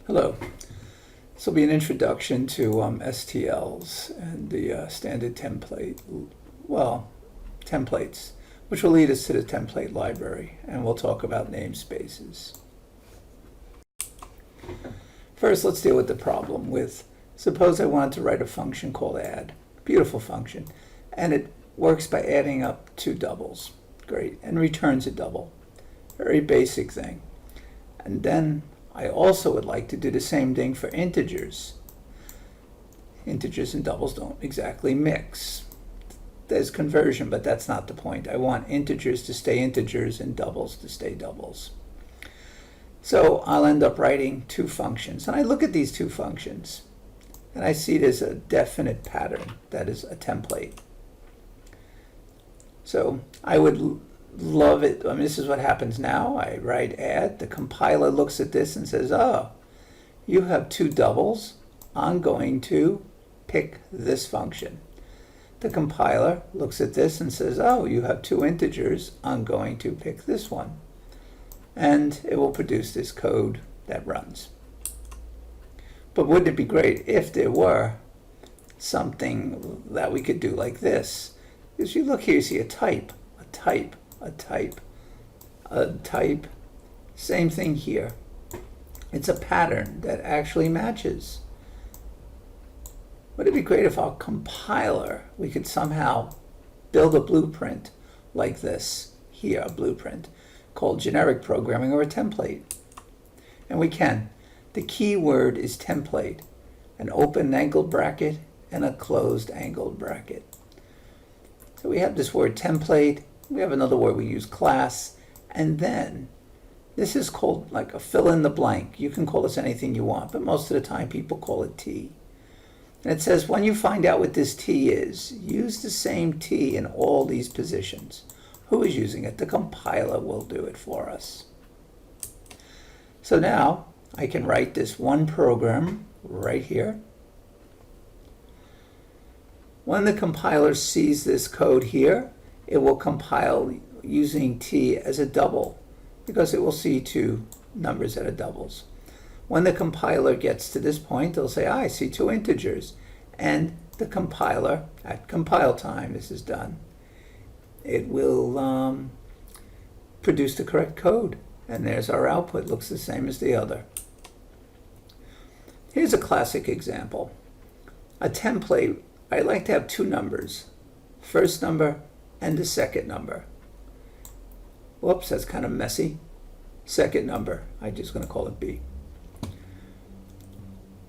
Hello. This will be an introduction to STLs and the standard templates, which will lead us to the template library, and we'll talk about namespaces. First, let's deal with the problem with, suppose I wanted to write a function called add. Beautiful function. And it works by adding up two doubles. Great. And returns a double. Very basic thing. And then I also would like to do the same thing for integers. Integers and doubles don't exactly mix. There's conversion, but that's not the point. I want integers to stay integers and doubles to stay doubles. So I'll end up writing two functions. And I look at these two functions, and I see there's a definite pattern that is a template. So I would love it. I mean, this is what happens now. I write add. The compiler looks at this and says, oh, you have two doubles. I'm going to pick this function. The compiler looks at this and says, oh, you have two integers. I'm going to pick this one. And it will produce this code that runs. But wouldn't it be great if there were something that we could do like this? Because you look here, you see a type, a type, a type, a type. Same thing here. It's a pattern that actually matches. Wouldn't it be great if our compiler, we could somehow build a blueprint like this here, a blueprint called generic programming or a template? And we can. The key word is template, an open angled bracket and a closed angled bracket. So we have this word template. We have another word we use, class, and then this is called like a fill in the blank. You can call this anything you want, but most of the time people call it T. And it says when you find out what this T is, use the same T in all these positions. Who is using it? The compiler will do it for us. So now I can write this one program right here. When the compiler sees this code here, it will compile using T as a double because it will see two numbers that are doubles. When the compiler gets to this point, it'll say, I see two integers. And the compiler, at compile time, this is done, it will produce the correct code. And there's our output. Looks the same as the other. Here's a classic example. A template, I like to have two numbers, first number and the second number. Whoops, that's kind of messy. Second number, I'm just going to call it B.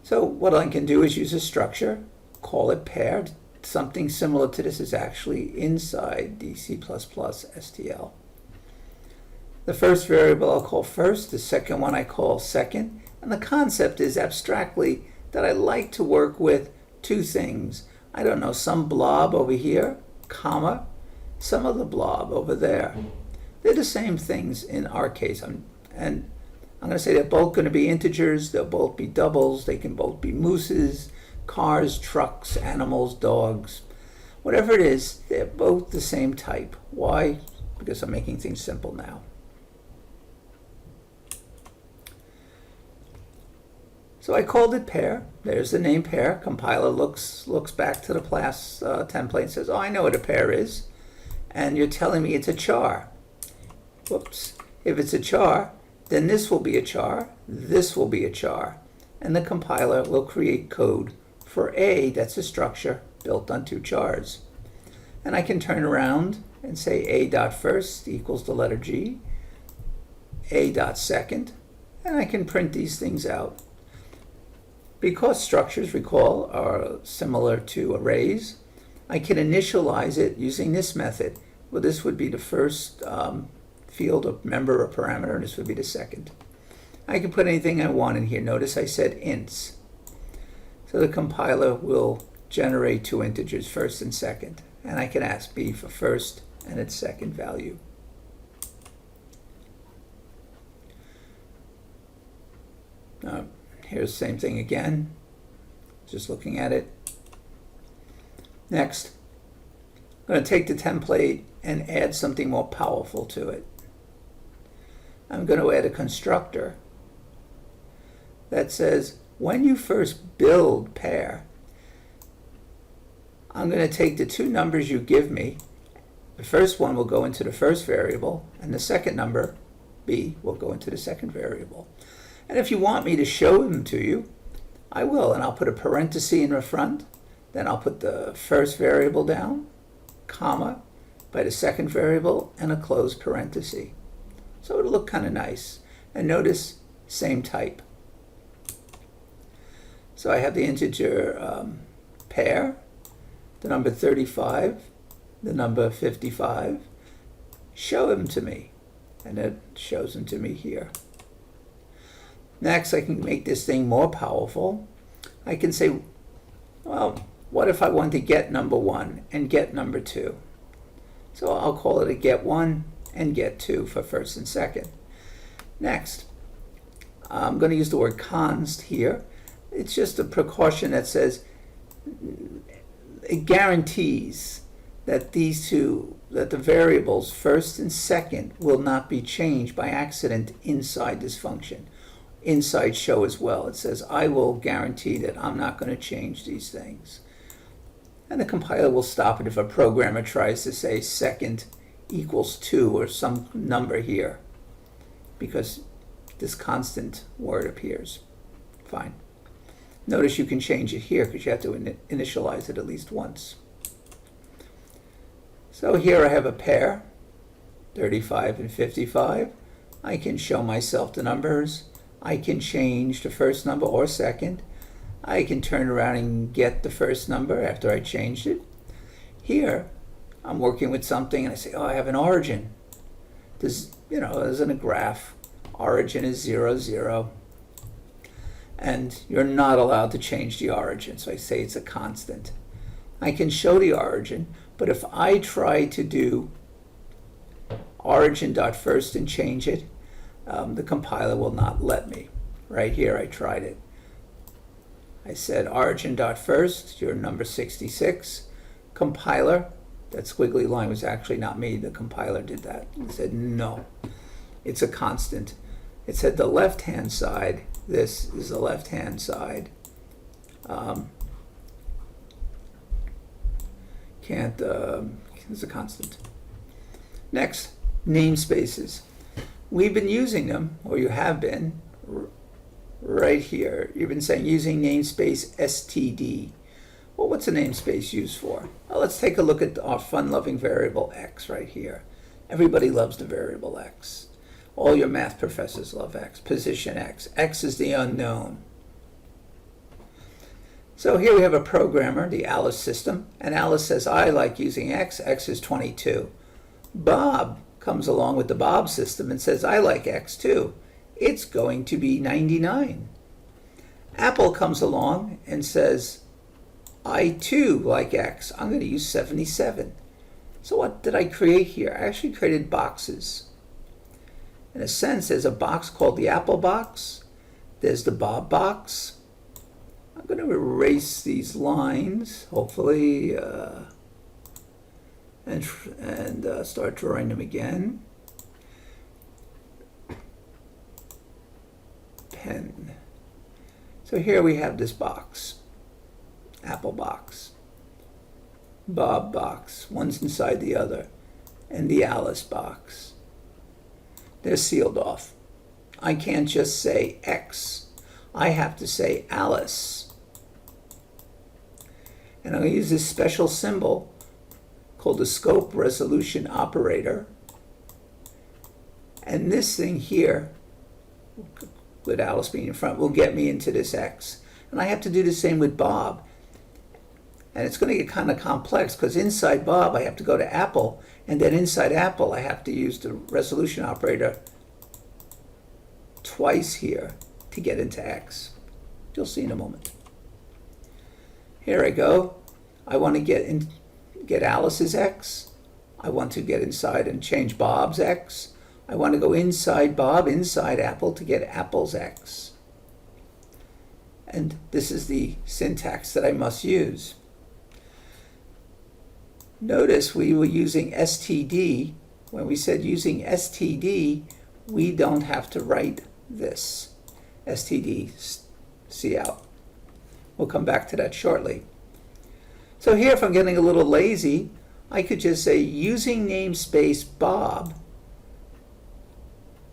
So what I can do is use a structure, call it paired. Something similar to this is actually inside the C++ STL. The first variable I'll call first, the second one I call second, and the concept is abstractly that I like to work with two things. I don't know, some blob over here, comma, some other blob over there. They're the same things in our case. And I'm going to say they're both going to be integers, they'll both be doubles, they can both be mooses, cars, trucks, animals, dogs. Whatever it is, they're both the same type. Why? Because I'm making things simple now. So I called it pair. There's the name pair. Compiler looks back to the class template and says, oh, I know what a pair is. And you're telling me it's a char. Whoops. If it's a char, then this will be a char, this will be a char. And the compiler will create code for A, that's a structure built on two chars. And I can turn around and say A dot first equals the letter G, A dot second, and I can print these things out. Because structures, recall, are similar to arrays, I can initialize it using this method. Well, this would be the first field of member or parameter, and this would be the second. I can put anything I want in here. Notice I said ints. So the compiler will generate two integers, first and second. And I can ask B for first and its second value. Here's the same thing again, just looking at it. Next, I'm going to take the template and add something more powerful to it. I'm going to add a constructor that says when you first build pair, I'm going to take the two numbers you give me. The first one will go into the first variable, and the second number, b, will go into the second variable. And if you want me to show them to you, I will, and I'll put a parenthesis in the front, then I'll put the first variable down, comma, by the second variable, and a closed parenthesis. So it'll look kind of nice. And notice, same type. So I have the integer pair, the number 35, the number 55. Show them to me. And it shows them to me here. Next, I can make this thing more powerful. I can say, well, what if I want to get number 1 and get number 2? So I'll call it a get 1 and get 2 for first and second. Next, I'm going to use the word const here. It's just a precaution that says it guarantees that that the variables first and second will not be changed by accident inside this function. Inside show as well. It says I will guarantee that I'm not going to change these things. And the compiler will stop it if a programmer tries to say second equals 2 or some number here, because this constant word appears. Fine. Notice you can change it here because you have to initialize it at least once. So here I have a pair, 35 and 55. I can show myself the numbers. I can change the first number or second. I can turn around and get the first number after I changed it. Here, I'm working with something and I say, oh, I have an origin. There's in a graph, origin is 0, 0. And you're not allowed to change the origin, so I say it's a constant. I can show the origin, but if I try to do origin.first and change it, the compiler will not let me. Right here I tried it. I said origin.first, your number 66. Compiler, that squiggly line was actually not me, the compiler did that. It said no, it's a constant. It said the left-hand side, this is the left-hand side. It's a constant. Next, namespaces. We've been using them, or you have been, right here. You've been saying using namespace std. Well, what's a namespace used for? Well, let's take a look at our fun-loving variable x right here. Everybody loves the variable x. All your math professors love x. Position x. X is the unknown. So here we have a programmer, the Alice system, and Alice says, I like using x. X is 22. Bob comes along with the Bob system and says, I like x too. It's going to be 99. Apple comes along and says, I too like x. I'm going to use 77. So what did I create here? I actually created boxes. In a sense, there's a box called the Apple box. There's the Bob box. I'm going to erase these lines, hopefully, and start drawing them again. Pen. So here we have this box. Apple box. Bob box. One's inside the other. And the Alice box. They're sealed off. I can't just say X. I have to say Alice. And I'm going to use this special symbol called the scope resolution operator. And this thing here, with Alice being in front, will get me into this X. And I have to do the same with Bob. And it's going to get kind of complex because inside Bob I have to go to Apple, and then inside Apple I have to use the resolution operator twice here to get into X. You'll see in a moment. Here I go. I want to get Alice's X. I want to get inside and change Bob's X. I want to go inside Bob, inside Apple to get Apple's X. And this is the syntax that I must use. Notice we were using std. When we said using std, we don't have to write this. std see out. We'll come back to that shortly. So here, if I'm getting a little lazy, I could just say using namespace Bob.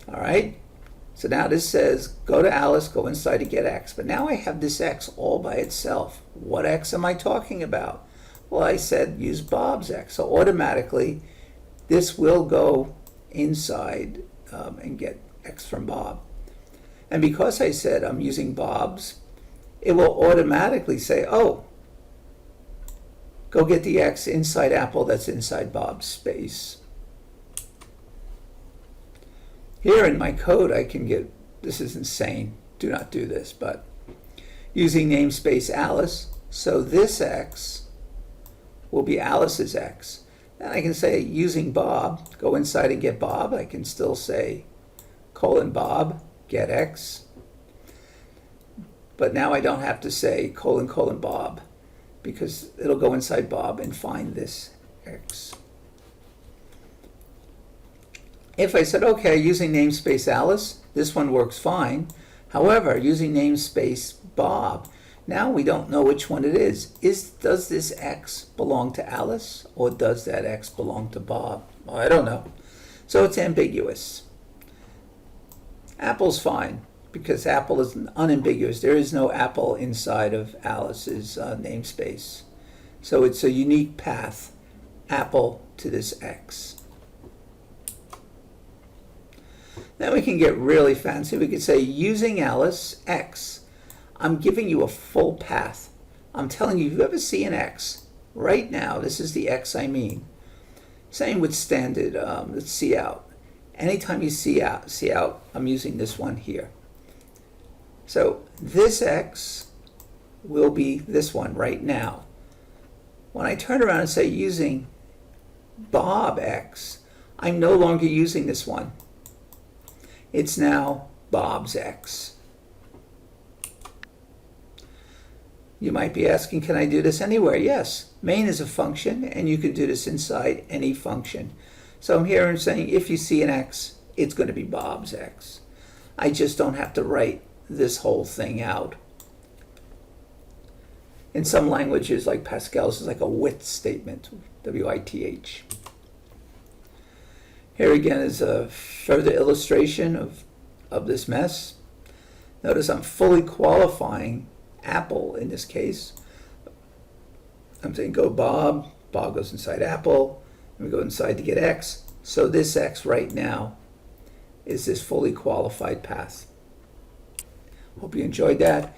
All right. So now this says go to Alice, go inside to get X. But now I have this X all by itself. What X am I talking about? Well, I said use Bob's X. So automatically, this will go inside and get X from Bob. And because I said I'm using Bob's, it will automatically say, oh, go get the X inside Apple that's inside Bob's space. Here in my code, I can get, this is insane, do not do this, but using namespace Alice, so this X will be Alice's X. And I can say using Bob, go inside and get Bob. I can still say colon Bob, get X. But now I don't have to say colon colon Bob, because it'll go inside Bob and find this X. If I said, okay, using namespace Alice, this one works fine. However, using namespace Bob, now we don't know which one it is. Does this X belong to Alice, or does that X belong to Bob? Well, I don't know. So it's ambiguous. Apple's fine, because Apple is unambiguous. There is no Apple inside of Alice's namespace. So it's a unique path, Apple to this X. Then we can get really fancy. We could say using Alice X. I'm giving you a full path. I'm telling you, if you ever see an X, right now, this is the X I mean. Same with standard, let's see out. Anytime you see out, I'm using this one here. So this X will be this one right now. When I turn around and say using Bob X, I'm no longer using this one. It's now Bob's X. You might be asking, can I do this anywhere? Yes. Main is a function, and you can do this inside any function. So I'm here and saying, if you see an X, it's going to be Bob's X. I just don't have to write this whole thing out. In some languages, like Pascal's, is like a with statement, W-I-T-H. Here again is a further illustration of this mess. Notice I'm fully qualifying Apple in this case. I'm saying go Bob, Bob goes inside Apple, and we go inside to get X. So this X right now is this fully qualified path. Hope you enjoyed that.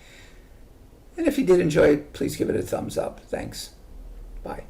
And if you did enjoy it, please give it a thumbs up. Thanks. Bye.